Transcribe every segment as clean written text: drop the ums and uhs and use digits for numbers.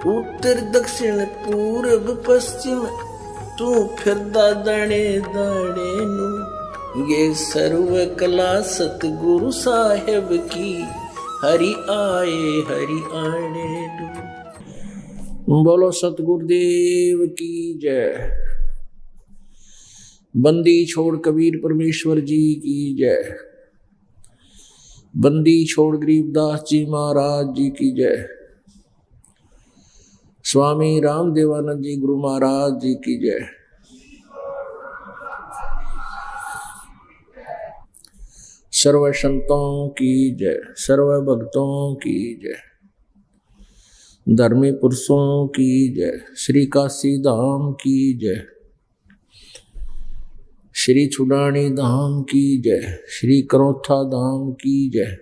उत्तर दक्षिण पूरब पश्चिम तू फिरदा दाणे दाणे नु। ये सर्व कला सतगुरु साहेब की हरि आए हरि आने दो। बोलो सतगुरुदेव की जय। बंदी छोड़ कबीर परमेश्वर जी की जय। बंदी छोड़ गरीबदास जी महाराज जी की जय। स्वामी रामदेवानंद जी गुरु महाराज जी की जय। सर्व संतों की जय, सर्व भक्तों की जय, धर्मी पुरुषों की जय, श्री काशी धाम की जय, श्री छुड़ानी धाम की जय, श्री करोथा धाम की जय,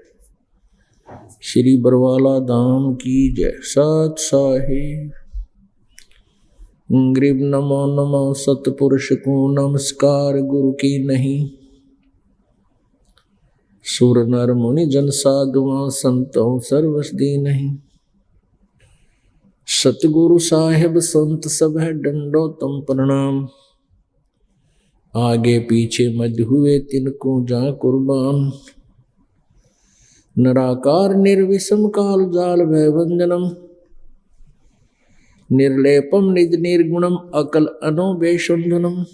श्री बरवाला धाम की जय। सत साहिब गरीब नमो नमो सतपुरुष को नमस्कार गुरु की नहीं। सुर नर मुनि जन साधुआं संतों सर्वसदी नहीं। सतगुरु साहिब संत सब है डंडो तम प्रणाम। आगे पीछे मध्य हुए तिनको जा कुर्बान। निराकार निर्विषम काल जाल भय वंदनम। निर्लेपम निज निर्गुणम अकल अनोबेशुंधनम।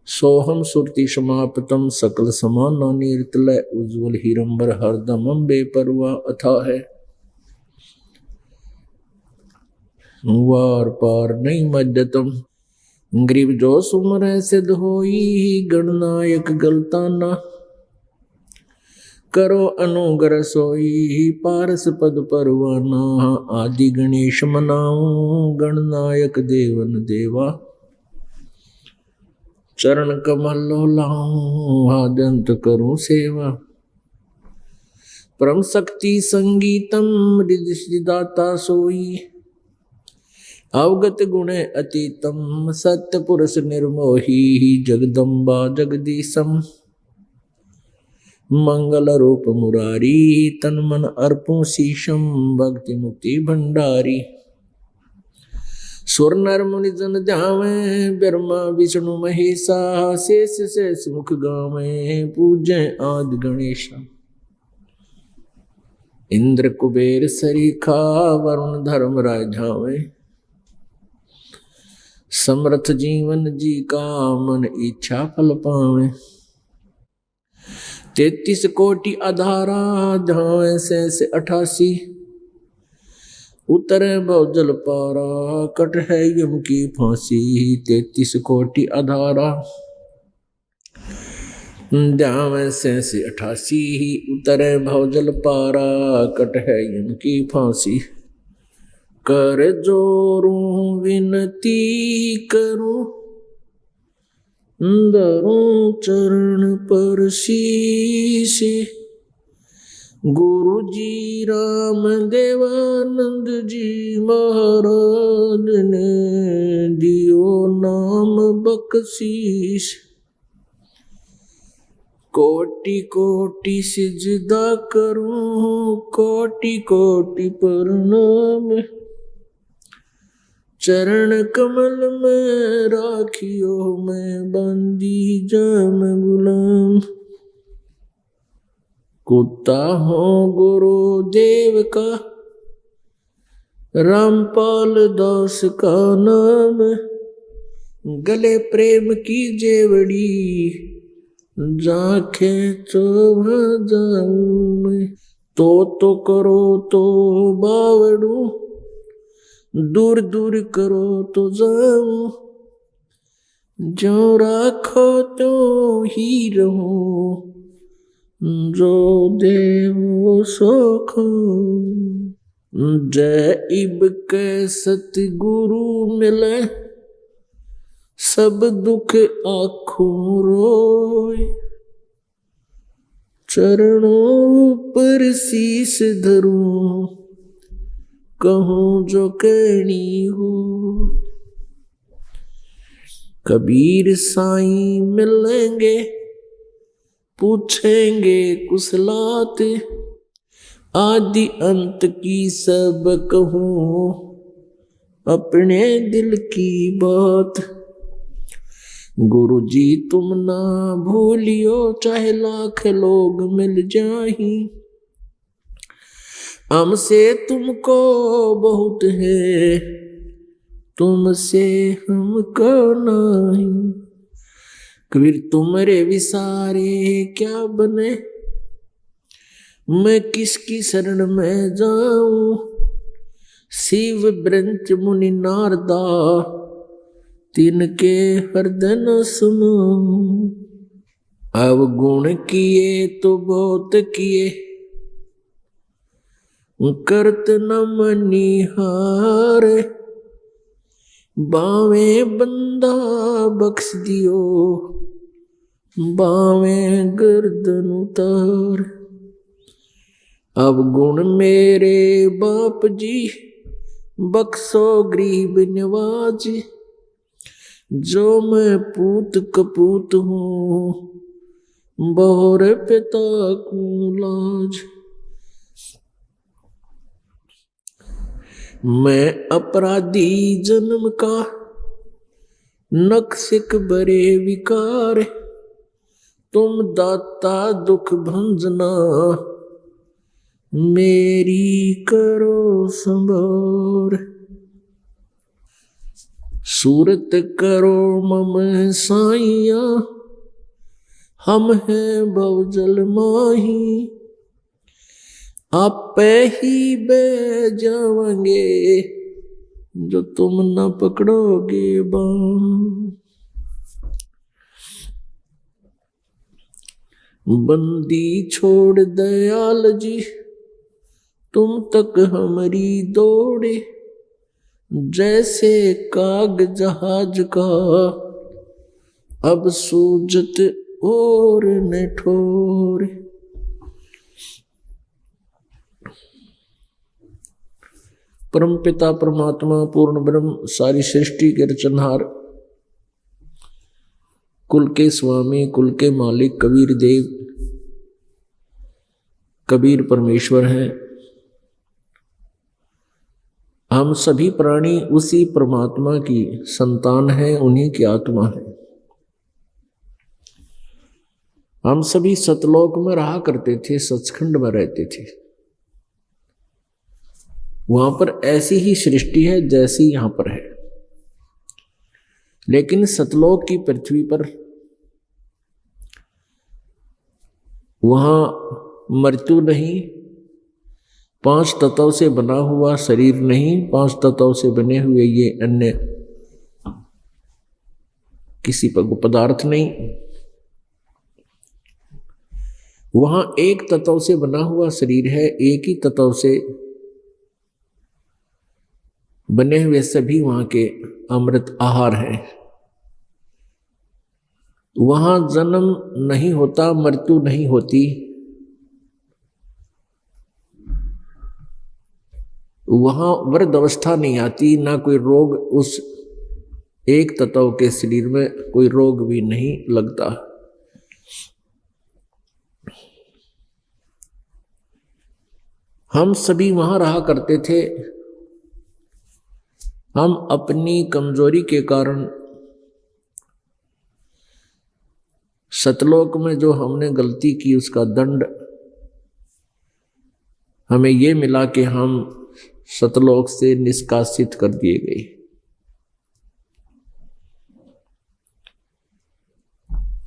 सोहम सुरति समाप्तम सकल समान नीरतलय उज्ज्वल हीरंबर हरदमम बेपरवा अथा है। वार पार नहीं मध्यतम। गरीब जो सुमर सिद्ध होई गणनायक गलताना। करो अनुग्रह सोई पारस पद परवाना। आदि गणेश मनाऊं गणनायक देवन देवा। चरण कमल लाऊं आदंत करूं सेवा। परम शक्ति संगीतम हृदय सिद्धाता सोई। अवगत गुण अतीतम सत्य पुरुष निर्मोही। जगदम्बा जगदीशम मंगल रूप मुरारी। तन मन अर्पो शीशम भक्ति मुक्ति भंडारी। सुर नर मुनि जन ध्यावे ब्रह्मा विष्णु महेशा। शेष शेष मुख गावे पूजै आदि गणेशा। इंद्र कुबेर सरीखा वरुण धर्म राजावे। समर्थ जीवन जी का मन इच्छा फल पावे। 33 कोटि आधारा धावे से 88। उतरे बहुजल पारा कट है यम की फांसी। 33 कोटि आधारा धावे से 88। उतरे बहुजल पारा कट है यम की फांसी। कर जोरूं विनती करूं धरूं चरण पर शीश। गुरु जी राम देवानंद जी महाराज ने दियो नाम बख्शीश। कोटि कोटि सिजदा करूं कोटि कोटि प्रणाम। चरण कमल में राखियो मैं बंदी जाम गुलाम। कुत्ता हो गुरुदेव का रामपाल दास का नाम। गले प्रेम की जेवड़ी जाके चोभा जाऊं मैं। तो करो तो बावड़ू दूर दूर करो तो जाऊं। जो राखो तो ही रहूं जो देवो सोखो। जय इब के सतगुरु मिले सब दुख आँखों रोए। चरणों पर शीश धरूं कहूं जो कहनी हो। कबीर साईं मिलेंगे पूछेंगे कुशलात। आदि अंत की सब कहूँ अपने दिल की बात। गुरु जी तुम ना भूलियो चाहे लाख लोग मिल जाही, हमसे तुमको बहुत है तुमसे हमको नहीं। कबीर तुम्हारे विसारे क्या बने, मैं किसकी शरण में जाऊं। शिव ब्रंच मुनि नारदा तिनके हृदय न सुनो। अवगुण किए तो बहुत किए करत न मनिहार, बावे बंदा बख्श दियो बावे गर्दन उतार। अब गुण मेरे बाप जी बख्शो गरीब नवाज, जो मैं पूत कपूत हूँ बहुर पिता को लाज। मैं अपराधी जन्म का नक्सिक बरे विकार, तुम दाता दुख भंजना मेरी करो संभार। सूरत करो मम साइया हम हैं भवजल माही, आप ही बह जाओगे जो तुम न पकड़ोगे बाण। बंदी छोड़ दयाल जी तुम तक हमारी दौड़े, जैसे काग जहाज का अब सूझत और न ठोर। परम पिता परमात्मा पूर्ण ब्रह्म सारी सृष्टि के रचनहार, कुल के स्वामी कुल के मालिक कबीर देव कबीर परमेश्वर हैं। हम सभी प्राणी उसी परमात्मा की संतान हैं, उन्हीं की आत्मा है। हम सभी सतलोक में रहा करते थे, सचखंड में रहते थे। वहां पर ऐसी ही सृष्टि है जैसी यहां पर है, लेकिन सतलोक की पृथ्वी पर वहां मृत्यु नहीं, 5 तत्वों से बना हुआ शरीर नहीं, 5 तत्वों से बने हुए ये अन्य किसी पदार्थ नहीं। वहां एक तत्व से बना हुआ शरीर है, एक ही तत्व से बने हुए सभी वहां के अमृत आहार हैं। वहां जन्म नहीं होता, मृत्यु नहीं होती, वहां वृद्ध अवस्था नहीं आती, ना कोई रोग, उस एक तत्व के शरीर में कोई रोग भी नहीं लगता। हम सभी वहां रहा करते थे। हम अपनी कमजोरी के कारण सतलोक में जो हमने गलती की उसका दंड हमें ये मिला कि हम सतलोक से निष्कासित कर दिए गए।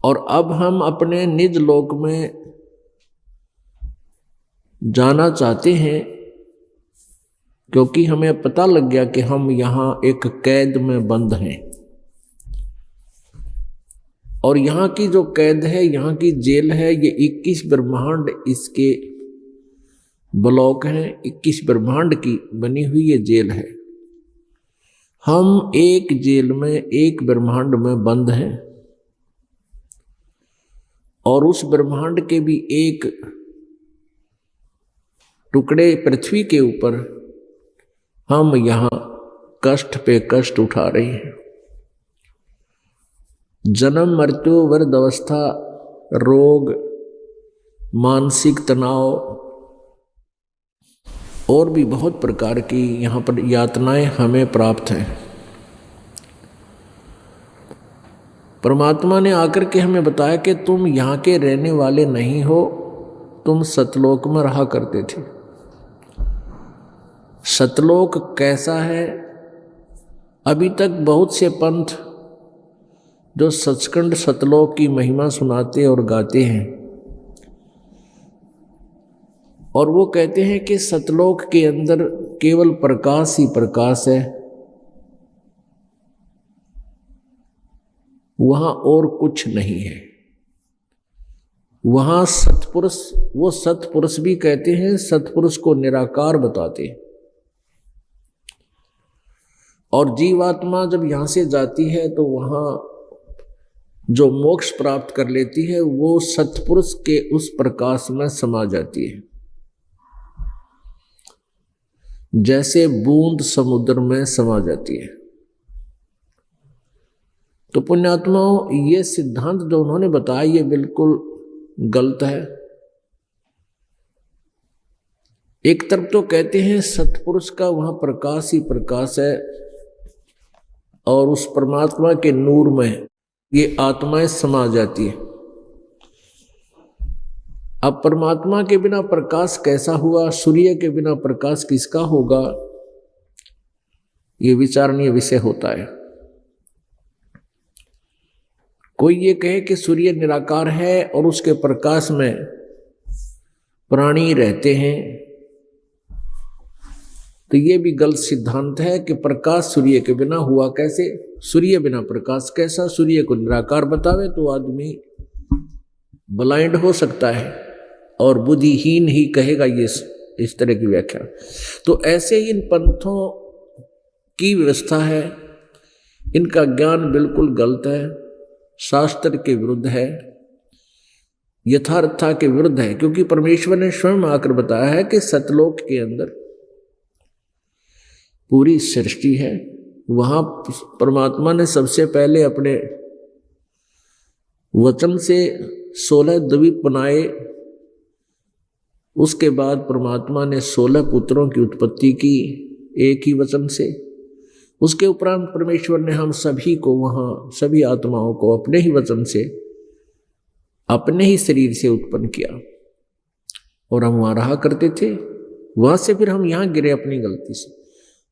और अब हम अपने निज लोक में जाना चाहते हैं, क्योंकि हमें पता लग गया कि हम यहां एक कैद में बंद हैं। और यहां की जो कैद है, यहां की जेल है, ये 21 ब्रह्मांड इसके ब्लॉक हैं, 21 ब्रह्मांड की बनी हुई ये जेल है। हम एक जेल में, एक ब्रह्मांड में बंद हैं, और उस ब्रह्मांड के भी एक टुकड़े पृथ्वी के ऊपर हम यहां कष्ट पे कष्ट उठा रहे हैं। जन्म, मृत्यु, वृद्धावस्था, रोग, मानसिक तनाव, और भी बहुत प्रकार की यहाँ पर यातनाएं हमें प्राप्त हैं। परमात्मा ने आकर के हमें बताया कि तुम यहाँ के रहने वाले नहीं हो, तुम सतलोक में रहा करते थे। सतलोक कैसा है? अभी तक बहुत से पंथ जो सचखंड सतलोक की महिमा सुनाते और गाते हैं, और वो कहते हैं कि सतलोक के अंदर केवल प्रकाश ही प्रकाश है, वहां और कुछ नहीं है। वहां सतपुरुष, वो सतपुरुष भी कहते हैं, सतपुरुष को निराकार बताते हैं। और जीवात्मा जब यहां से जाती है तो वहां जो मोक्ष प्राप्त कर लेती है वो सतपुरुष के उस प्रकाश में समा जाती है, जैसे बूंद समुद्र में समा जाती है। तो पुण्यात्माओं, ये सिद्धांत जो उन्होंने बताया ये बिल्कुल गलत है। एक तरफ तो कहते हैं सतपुरुष का वहां प्रकाश ही प्रकाश है और उस परमात्मा के नूर में ये आत्माएं समा जाती है। अब परमात्मा के बिना प्रकाश कैसा हुआ? सूर्य के बिना प्रकाश किसका होगा? ये विचारणीय विषय होता है। कोई ये कहे कि सूर्य निराकार है और उसके प्रकाश में प्राणी रहते हैं, तो ये भी गलत सिद्धांत है कि प्रकाश सूर्य के बिना हुआ कैसे? सूर्य बिना प्रकाश कैसा? सूर्य को निराकार बतावे तो आदमी ब्लाइंड हो सकता है और बुद्धिहीन ही कहेगा ये इस तरह की व्याख्या। तो ऐसे ही इन पंथों की व्यवस्था है, इनका ज्ञान बिल्कुल गलत है, शास्त्र के विरुद्ध है, यथार्थता के विरुद्ध है। क्योंकि परमेश्वर ने स्वयं आकर बताया है कि सतलोक के अंदर पूरी सृष्टि है। वहां परमात्मा ने सबसे पहले अपने वचन से 16 द्वीप बनाए, उसके बाद परमात्मा ने 16 पुत्रों की उत्पत्ति की एक ही वचन से। उसके उपरांत परमेश्वर ने हम सभी को वहां, सभी आत्माओं को अपने ही वचन से, अपने ही शरीर से उत्पन्न किया और हम वहां रहा करते थे। वहां से फिर हम यहां गिरे अपनी गलती से।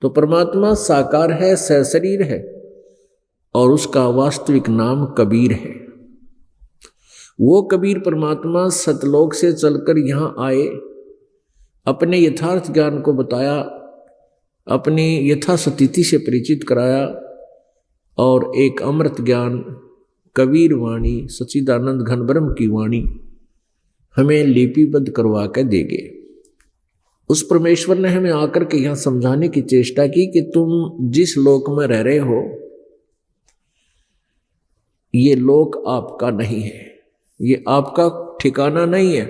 तो परमात्मा साकार है, सशरीर है और उसका वास्तविक नाम कबीर है। वो कबीर परमात्मा सतलोक से चलकर यहां आए, अपने यथार्थ ज्ञान को बताया, अपनी यथास्थिति से परिचित कराया और एक अमृत ज्ञान कबीर वाणी, सच्चिदानंद घन ब्रह्म की वाणी हमें लिपिबद्ध करवा के देंगे। उस परमेश्वर ने हमें आकर के यहां समझाने की चेष्टा की कि तुम जिस लोक में रह रहे हो ये लोक आपका नहीं है, ये आपका ठिकाना नहीं है।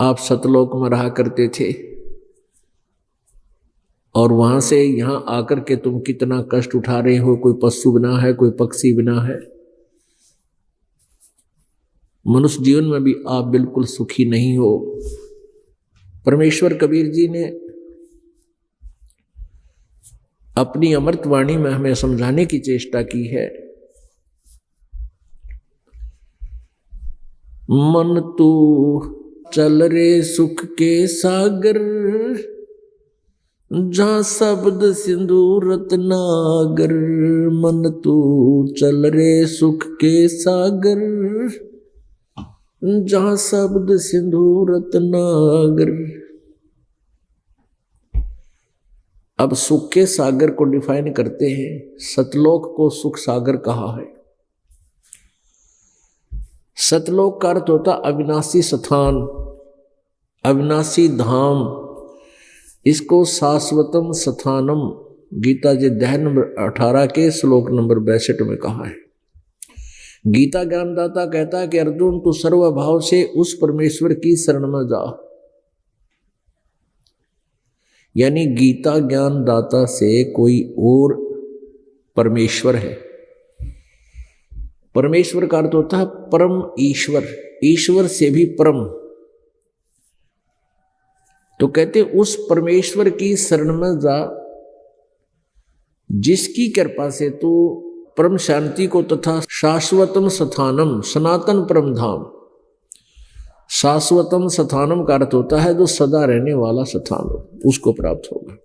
आप सतलोक में रहा करते थे और वहां से यहां आकर के तुम कितना कष्ट उठा रहे हो। कोई पशु बना है, कोई पक्षी बना है। मनुष्य जीवन में भी आप बिल्कुल सुखी नहीं हो। परमेश्वर कबीर जी ने अपनी अमृत वाणी में हमें समझाने की चेष्टा की है। मन तू चल रे सुख के सागर, जहां शब्द सिंधु रत्नागर। मन तू चल रे सुख के सागर, जहां शब्द सिंधु रत्नागर। अब सुख के सागर को डिफाइन करते हैं। सतलोक को सुख सागर कहा है। सतलोक का अर्थ होता अविनाशी स्थान, अविनाशी धाम। इसको शाश्वतम स्थानम गीता जी अध्याय नंबर 18 के श्लोक नंबर 62 में कहा है। गीता ज्ञानदाता कहता है कि अर्जुन तू सर्वभाव से उस परमेश्वर की शरण में जा। यानी गीता ज्ञानदाता से कोई और परमेश्वर है। परमेश्वर का अर्थ होता है परम ईश्वर, ईश्वर से भी परम। तो कहते उस परमेश्वर की शरण में जा, जिसकी कृपा से तू परम शांति को तथा शाश्वतम स्थानम, सनातन परम धाम, शाश्वतम स्थानम का अर्थ होता है जो सदा रहने वाला स्थान हो, उसको प्राप्त होगा।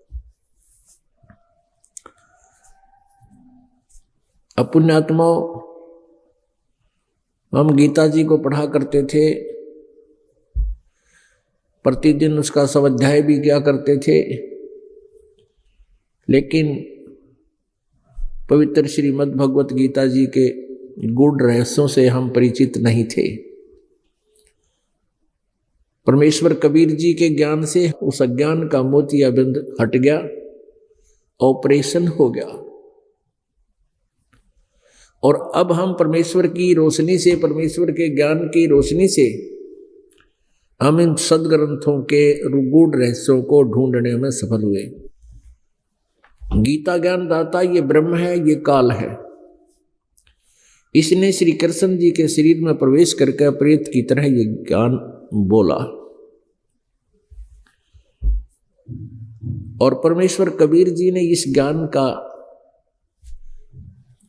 अब पुण्यात्माओं, हम गीता जी को पढ़ा करते थे, प्रतिदिन उसका स्वाध्याय भी किया करते थे, लेकिन पवित्र श्रीमद् भगवत गीता जी के गूढ़ रहस्यों से हम परिचित नहीं थे। परमेश्वर कबीर जी के ज्ञान से उस अज्ञान का मोतियाबिंद हट गया, ऑपरेशन हो गया, और अब हम परमेश्वर की रोशनी से, परमेश्वर के ज्ञान की रोशनी से हम इन सदग्रंथों के गूढ़ रहस्यों को ढूंढने में सफल हुए। गीता ज्ञान दाता ये ब्रह्म है, ये काल है। इसने श्री कृष्ण जी के शरीर में प्रवेश करके प्रेत की तरह ये ज्ञान बोला, और परमेश्वर कबीर जी ने इस ज्ञान का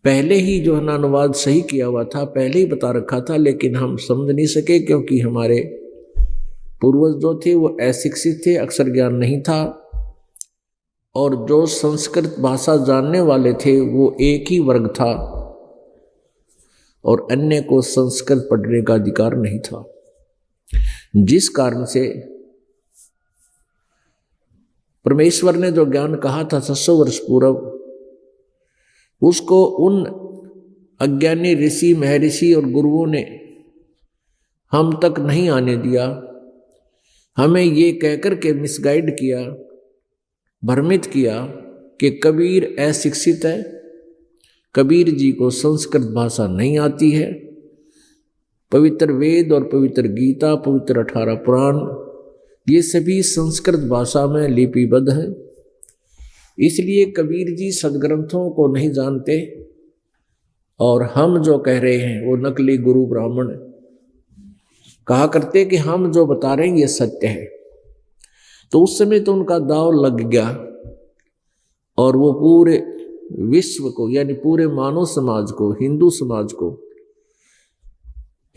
पहले ही जो है ना अनुवाद सही किया हुआ था, पहले ही बता रखा था, लेकिन हम समझ नहीं सके क्योंकि हमारे पूर्वज जो थे वो अशिक्षित थे, अक्षर ज्ञान नहीं था, और जो संस्कृत भाषा जानने वाले थे वो एक ही वर्ग था, और अन्य को संस्कृत पढ़ने का अधिकार नहीं था। जिस कारण से परमेश्वर ने जो ज्ञान कहा था 600 वर्ष पूर्व, उसको उन अज्ञानी ऋषि, महर्षि और गुरुओं ने हम तक नहीं आने दिया। हमें ये कहकर के मिसगाइड किया, भ्रमित किया कि कबीर अशिक्षित है, कबीर जी को संस्कृत भाषा नहीं आती है, पवित्र वेद और पवित्र गीता, पवित्र 18 पुराण, ये सभी संस्कृत भाषा में लिपिबद्ध हैं, इसलिए कबीर जी सदग्रंथों को नहीं जानते, और हम जो कह रहे हैं वो नकली गुरु ब्राह्मण कहा करते कि हम जो बता रहे हैं ये सत्य है। तो उस समय तो उनका दाव लग गया, और वो पूरे विश्व को, यानी पूरे मानव समाज को, हिंदू समाज को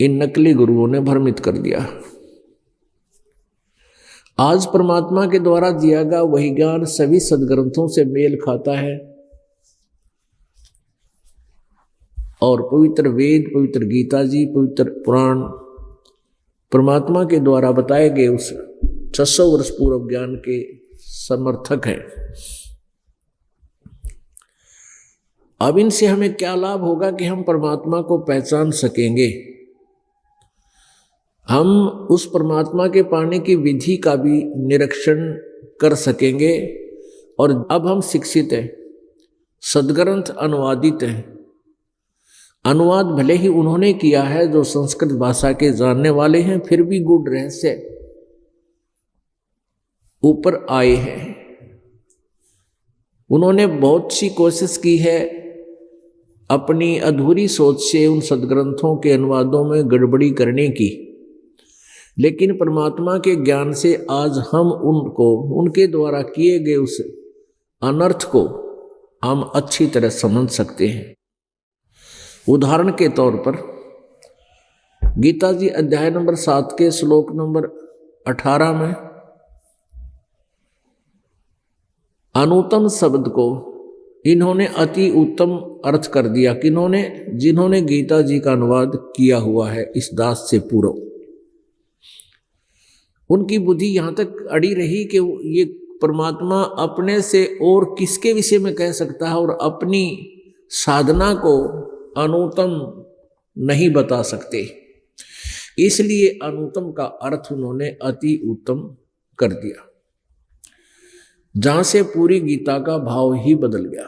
इन नकली गुरुओं ने भ्रमित कर दिया। आज परमात्मा के द्वारा दिया गया वही ज्ञान सभी सदग्रंथों से मेल खाता है, और पवित्र वेद, पवित्र गीता जी, पवित्र पुराण परमात्मा के द्वारा बताए गए उस 600 वर्ष पूर्व ज्ञान के समर्थक हैं। अब इनसे हमें क्या लाभ होगा कि हम परमात्मा को पहचान सकेंगे, हम उस परमात्मा के पाने की विधि का भी निरीक्षण कर सकेंगे, और अब हम शिक्षित हैं, सदग्रंथ अनुवादित हैं। अनुवाद भले ही उन्होंने किया है जो संस्कृत भाषा के जानने वाले हैं, फिर भी गूढ़ रहस्य ऊपर आए हैं। उन्होंने बहुत सी कोशिश की है अपनी अधूरी सोच से उन सदग्रंथों के अनुवादों में गड़बड़ी करने की, लेकिन परमात्मा के ज्ञान से आज हम उनको, उनके द्वारा किए गए उस अनर्थ को हम अच्छी तरह समझ सकते हैं। उदाहरण के तौर पर गीता जी अध्याय नंबर 7 के श्लोक नंबर 18 में अनुत्तम शब्द को इन्होंने अति उत्तम अर्थ कर दिया। किन्होंने? जिन्होंने गीता जी का अनुवाद किया हुआ है इस दास से पूर्व। उनकी बुद्धि यहाँ तक अड़ी रही कि ये परमात्मा अपने से और किसके विषय में कह सकता है, और अपनी साधना को अनुत्तम नहीं बता सकते, इसलिए अनुत्तम का अर्थ उन्होंने अति उत्तम कर दिया, जहां से पूरी गीता का भाव ही बदल गया।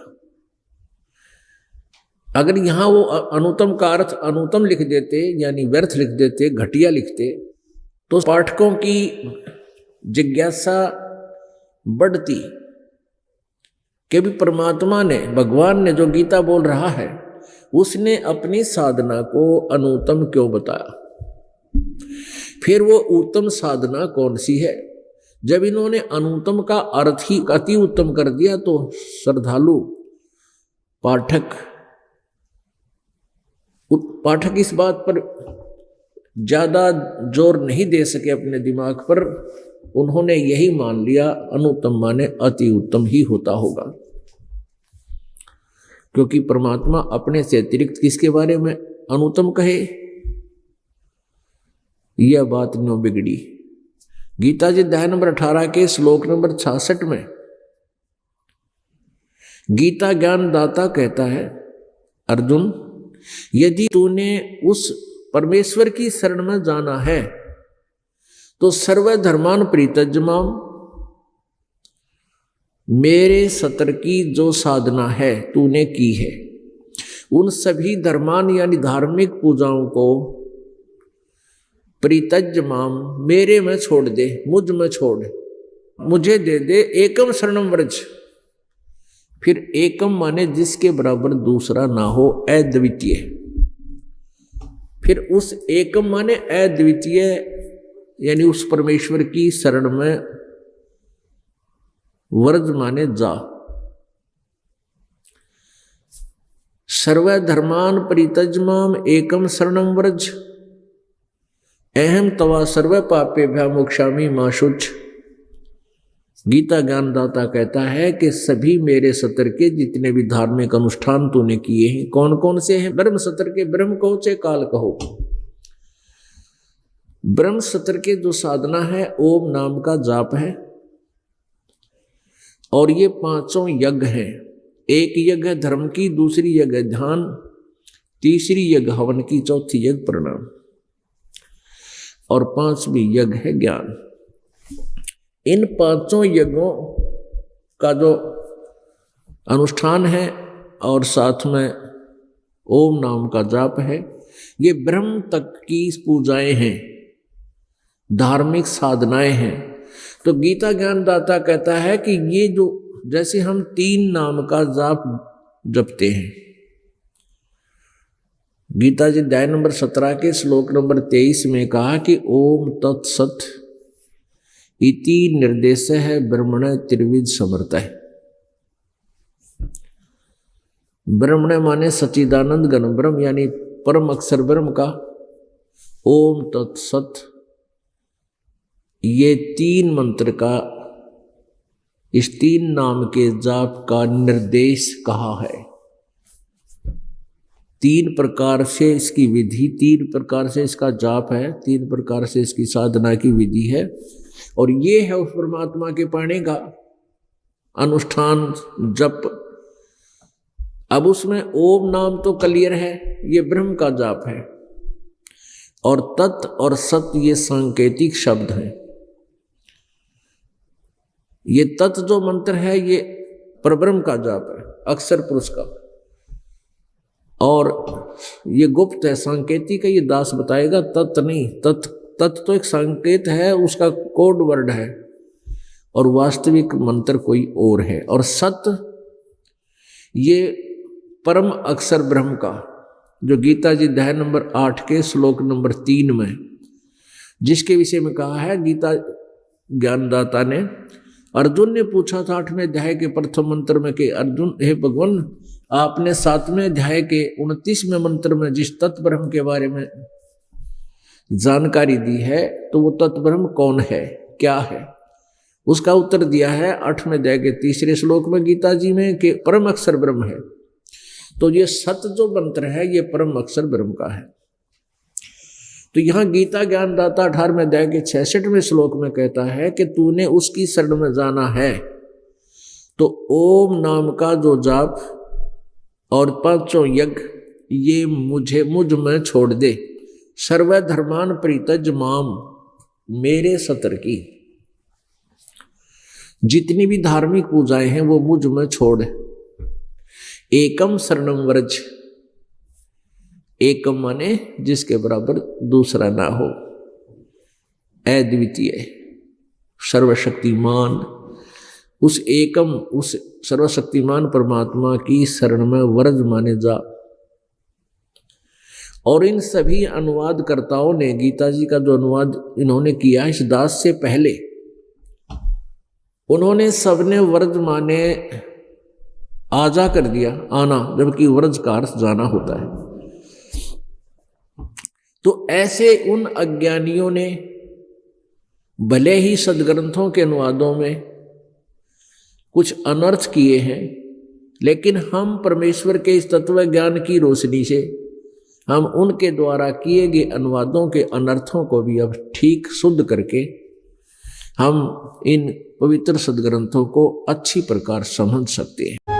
अगर यहां वो अनुत्तम का अर्थ अनुत्तम लिख देते, यानी व्यर्थ लिख देते, घटिया लिखते, तो पाठकों की जिज्ञासा बढ़ती कि भी परमात्मा ने, भगवान ने जो गीता बोल रहा है उसने अपनी साधना को अनुत्तम क्यों बताया, फिर वो उत्तम साधना कौन सी है जब इन्होंने अनुत्तम का अर्थ ही अति उत्तम कर दिया तो श्रद्धालु पाठक इस बात पर ज्यादा जोर नहीं दे सके अपने दिमाग पर, उन्होंने यही मान लिया अनुत्तम माने अति उत्तम ही होता होगा, क्योंकि परमात्मा अपने से अतिरिक्त किसके बारे में अनुत्तम कहे, यह बात न्यों बिगड़ी। गीता जी अध्याय नंबर 18 के श्लोक नंबर 66 में गीता ज्ञान दाता कहता है, अर्जुन यदि तूने उस परमेश्वर की शरण में जाना है तो सर्वधर्मान परित्यज्यमाम, मेरे सतर की जो साधना है तूने की है, उन सभी धर्मान यानी धार्मिक पूजाओं को परित्यज्यमाम मेरे में छोड़ दे, मुझ में छोड़, मुझे दे दे, एकम शरणम व्रज। फिर एकम माने जिसके बराबर दूसरा ना हो, अद्वितीय। फिर उस एकम माने अद्वितीय यानी उस परमेश्वर की शरण में, व्रज माने जा। सर्वधर्मान परित्यज्यमाम एकम शरणम व्रज, अहम तवा सर्व पापेभ्यः मोक्षामि मा शुच। गीता ज्ञानदाता कहता है कि सभी मेरे सतर के जितने भी धार्मिक अनुष्ठान तूने किए हैं, कौन कौन से हैं? ब्रह्म सतर के, ब्रह्म कहो चाहे काल कहो, ब्रह्म सतर के जो साधना है ओम नाम का जाप है, और ये 5 यज्ञ हैं। एक यज्ञ धर्म की, दूसरी यज्ञ ध्यान, तीसरी यज्ञ हवन की, चौथी यज्ञ प्रणाम, और 5वीं यज्ञ है ज्ञान। इन 5 यज्ञों का जो अनुष्ठान है और साथ में ओम नाम का जाप है, ये ब्रह्म तक की पूजाएं हैं, धार्मिक साधनाएं हैं। तो गीता ज्ञानदाता कहता है कि ये जो जैसे हम 3 नाम का जाप जपते हैं, गीता जी अध्याय नंबर 17 के श्लोक नंबर 23 में कहा कि ओम तत्सत इति निर्देश है ब्रह्मण त्रिविध समर्थ है। ब्रह्मण माने सच्चिदानंद घन ब्रह्म यानी परम अक्षर ब्रह्म का ओम तत्सत, ये 3 मंत्र का, इस 3 नाम के जाप का निर्देश कहा है। 3 प्रकार से इसकी विधि, 3 प्रकार से इसका जाप है, 3 प्रकार से इसकी साधना की विधि है, और ये है उस परमात्मा के पाने का अनुष्ठान जप। अब उसमें ओम नाम तो क्लियर है, ये ब्रह्म का जाप है, और तत् और सत ये सांकेतिक शब्द हैं। ये तत् जो मंत्र है ये परब्रह्म का जाप है, अक्षर पुरुष का, और ये गुप्त है, सांकेतिक है, ये दास बताएगा, तत् नहीं। तत् तो एक संकेत है, उसका कोड वर्ड है, और वास्तविक मंत्र कोई और है। और सत ये परम अक्षर ब्रह्म का, जो गीता जी अध्याय नंबर 8 के श्लोक नंबर 3 में जिसके विषय में कहा है, गीता ज्ञानदाता ने, अर्जुन ने पूछा था 8वें अध्याय के प्रथम मंत्र में कि अर्जुन, हे भगवान, आपने 7वें अध्याय के 29वें मंत्र में जिस तत्व ब्रह्म के बारे में जानकारी दी है, तो वो तत्व ब्रह्म कौन है, क्या है? उसका उत्तर दिया है 8वें अध्याय के 3रे श्लोक में गीता जी में कि परम अक्षर ब्रह्म है। तो ये सत जो मंत्र है ये परम अक्षर ब्रह्म का है। तो यहाँ गीता ज्ञानदाता 18वें अध्याय के 66वें श्लोक में कहता है कि तूने उसकी शरण में जाना है तो ओम नाम का जो जाप और 5 यज्ञ ये मुझ में छोड़ दे। सर्वधर्मान परित्यज्यमाम, मेरे सतर की जितनी भी धार्मिक पूजाएं हैं वो मुझ में छोड़। एकम शरणम व्रज, एकम माने जिसके बराबर दूसरा ना हो, अद्वितीय सर्वशक्तिमान, उस एकम उस सर्वशक्तिमान परमात्मा की शरण में व्रज माने जा। और इन सभी अनुवादकर्ताओं ने गीता जी का जो अनुवाद इन्होंने किया इस दास से पहले उन्होंने सबने व्रज माने आजा कर दिया, आना, जबकि व्रज का अर्थ जाना होता है। तो ऐसे उन अज्ञानियों ने भले ही सदग्रंथों के अनुवादों में कुछ अनर्थ किए हैं, लेकिन हम परमेश्वर के इस तत्व ज्ञान की रोशनी से हम उनके द्वारा किए गए अनुवादों के अनर्थों को भी अब ठीक शुद्ध करके हम इन पवित्र सदग्रंथों को अच्छी प्रकार समझ सकते हैं।